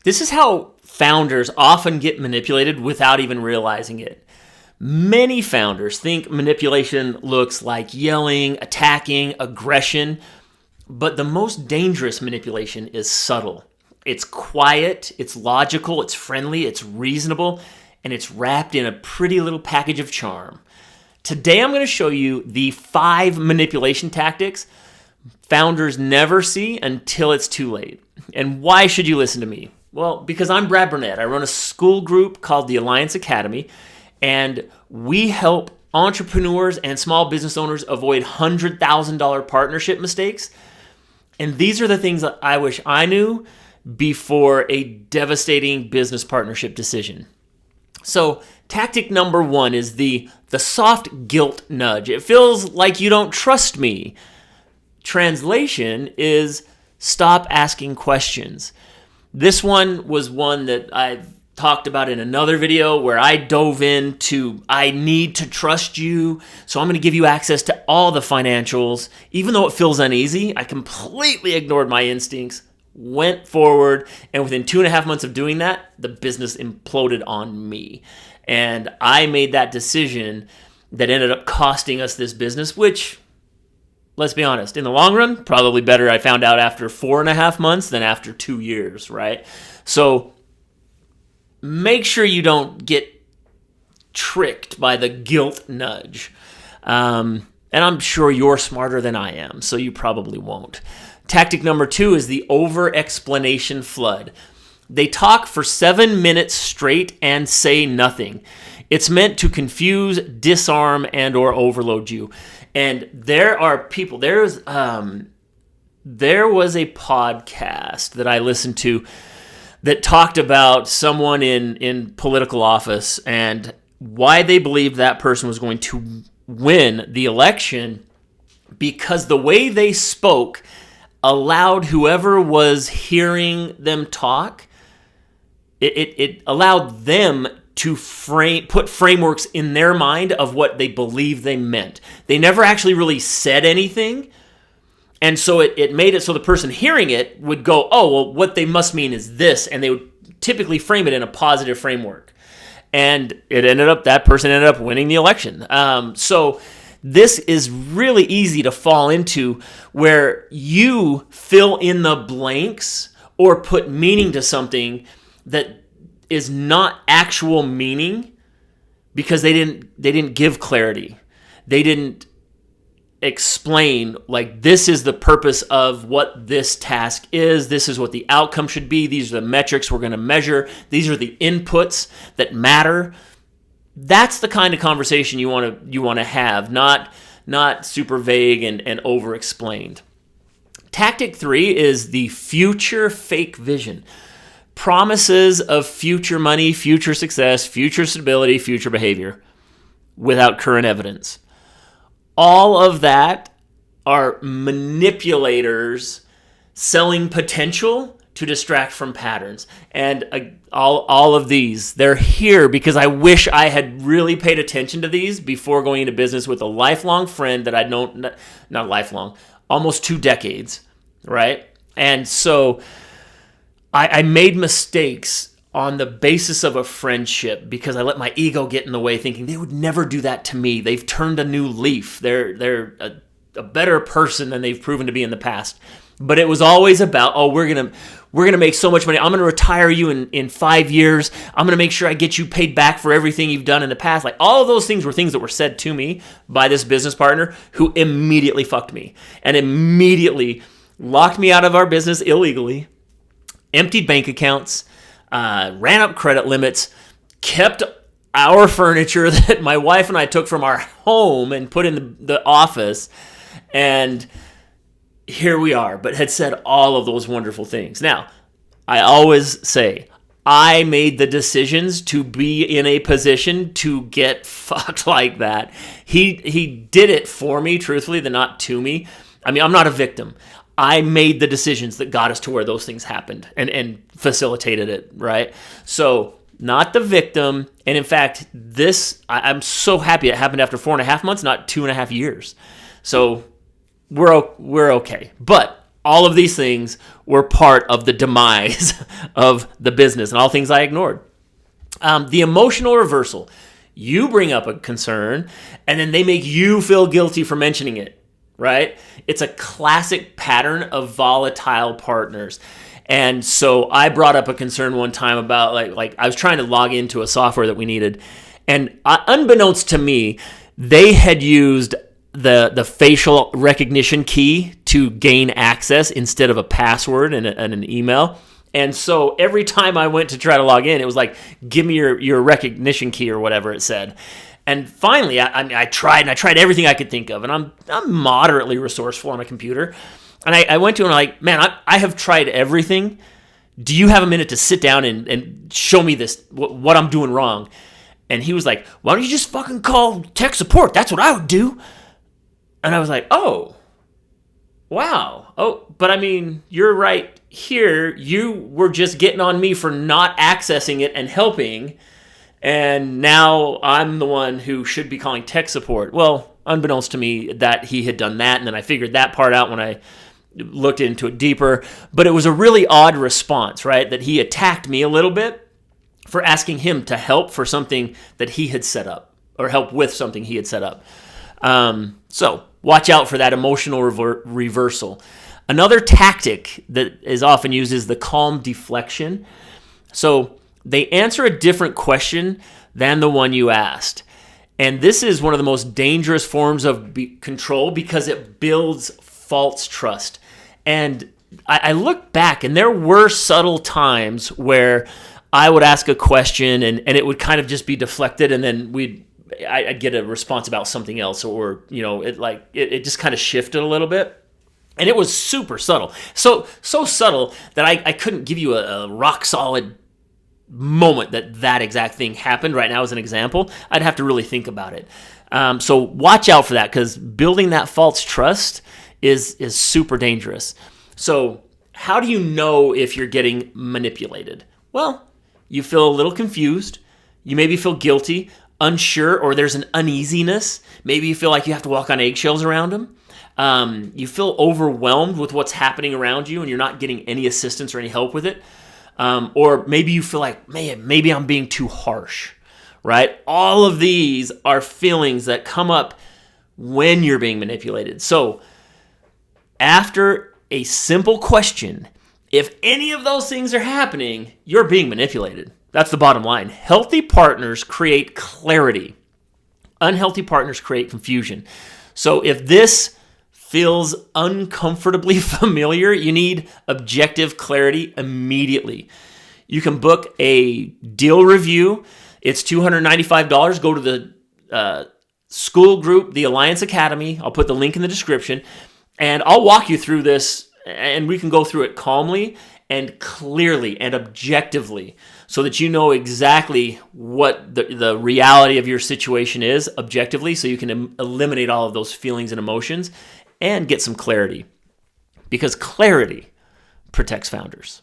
This is how founders often get manipulated without even realizing it. Many founders think manipulation looks like yelling, attacking, aggression, but the most dangerous manipulation is subtle. It's quiet, it's logical, it's friendly, it's reasonable, and it's wrapped in a pretty little package of charm. Today I'm going to show you the 5 manipulation tactics founders never see until it's too late. And why should you listen to me? Well, because I'm Brad Burnett. I run a school group called the Alliance Academy, and we help entrepreneurs and small business owners avoid $100,000 partnership mistakes. And these are the things that I wish I knew before a devastating business partnership decision. So tactic number 1 is the soft guilt nudge. It feels like you don't trust me. Translation is stop asking questions. This one was one that I've talked about in another video where I dove into, I need to trust you, so I'm going to give you access to all the financials. Even though it feels uneasy, I completely ignored my instincts, went forward, and within 2.5 months of doing that, the business imploded on me. And I made that decision that ended up costing us this business, which, let's be honest, in the long run, probably better I found out after 4.5 months than after 2 years, right? So make sure you don't get tricked by the guilt nudge. And I'm sure you're smarter than I am, so you probably won't. Tactic number 2 is the over-explanation flood. They talk for 7 minutes straight and say nothing. It's meant to confuse, disarm, and or overload you. And there are people, there was a podcast that I listened to that talked about someone in political office and why they believed that person was going to win the election, because the way they spoke allowed whoever was hearing them talk, it allowed them to put frameworks in their mind of what they believed they meant. They never actually really said anything. And so it made it so the person hearing it would go, oh, well, what they must mean is this. And they would typically frame it in a positive framework. And that person ended up winning the election. So this is really easy to fall into, where you fill in the blanks or put meaning to something that is not actual meaning because they didn't give clarity. They didn't explain, like, this is the purpose of what this task is. This is what the outcome should be. These are the metrics we're going to measure. These are the inputs that matter. That's the kind of conversation you want to have, not super vague and over explained. Tactic 3 is the future fake vision. Promises of future money, future success, future stability, future behavior without current evidence. All of that are manipulators selling potential to distract from patterns. And all of these, they're here because I wish I had really paid attention to these before going into business with a lifelong friend that I'd known, not lifelong, almost 2 decades, right? And so I made mistakes on the basis of a friendship because I let my ego get in the way, thinking they would never do that to me. They've turned a new leaf. They're a better person than they've proven to be in the past. But it was always about, oh, we're gonna make so much money. I'm gonna retire you in 5 years. I'm gonna make sure I get you paid back for everything you've done in the past. Like, all of those things were things that were said to me by this business partner who immediately fucked me and immediately locked me out of our business illegally, emptied bank accounts, ran up credit limits, kept our furniture that my wife and I took from our home and put in the office, and here we are, but had said all of those wonderful things. Now, I always say, I made the decisions to be in a position to get fucked like that. He did it for me, truthfully, not to me. I mean, I'm not a victim. I made the decisions that got us to where those things happened and facilitated it, right? So, not the victim. And in fact, I'm so happy it happened after 4.5 months, not 2.5 years. So we're okay. But All of these things were part of the demise of the business and all things I ignored. The emotional reversal. You bring up a concern, and then they make you feel guilty for mentioning it, right? It's a classic pattern of volatile partners. And so I brought up a concern one time about like I was trying to log into a software that we needed, and unbeknownst to me, they had used the facial recognition key to gain access instead of a password and an email. And so every time I went to try to log in, it was like, give me your recognition key or whatever it said. And finally, I tried everything I could think of, and I'm moderately resourceful on a computer. And I went to him and I'm like, man, I have tried everything. Do you have a minute to sit down and show me this, what I'm doing wrong? And he was like, why don't you just fucking call tech support? That's what I would do. And I was like, oh, wow. Oh, but I mean, you're right here. You were just getting on me for not accessing it and helping. And now I'm the one who should be calling tech support. Well, unbeknownst to me that he had done that. And then I figured that part out when I looked into it deeper. But it was a really odd response, right? That he attacked me a little bit for asking him to help for something that he had set up, or help with something he had set up. So watch out for that emotional reversal. Another tactic that is often used is the calm deflection. So they answer a different question than the one you asked. And this is one of the most dangerous forms of control because it builds false trust. And I look back, and there were subtle times where I would ask a question and it would kind of just be deflected, and then I'd get a response about something else, or it just kind of shifted a little bit. And it was super subtle. So subtle that I couldn't give you a rock solid moment that exact thing happened right now as an example. I'd have to really think about it. So watch out for that, because building that false trust is super dangerous. So how do you know if you're getting manipulated? Well, you feel a little confused. You maybe feel guilty, unsure, or there's an uneasiness. Maybe you feel like you have to walk on eggshells around them. You feel overwhelmed with what's happening around you and you're not getting any assistance or any help with it. Or maybe you feel like, man, maybe I'm being too harsh, right? All of these are feelings that come up when you're being manipulated. So after a simple question, if any of those things are happening, you're being manipulated. That's the bottom line. Healthy partners create clarity. Unhealthy partners create confusion. So if this feels uncomfortably familiar, you need objective clarity immediately. You can book a deal review. It's $295. Go to the school group, the Alliance Academy. I'll put the link in the description. And I'll walk you through this, and we can go through it calmly and clearly and objectively so that you know exactly what the reality of your situation is objectively, so you can eliminate all of those feelings and emotions and get some clarity, because clarity protects founders.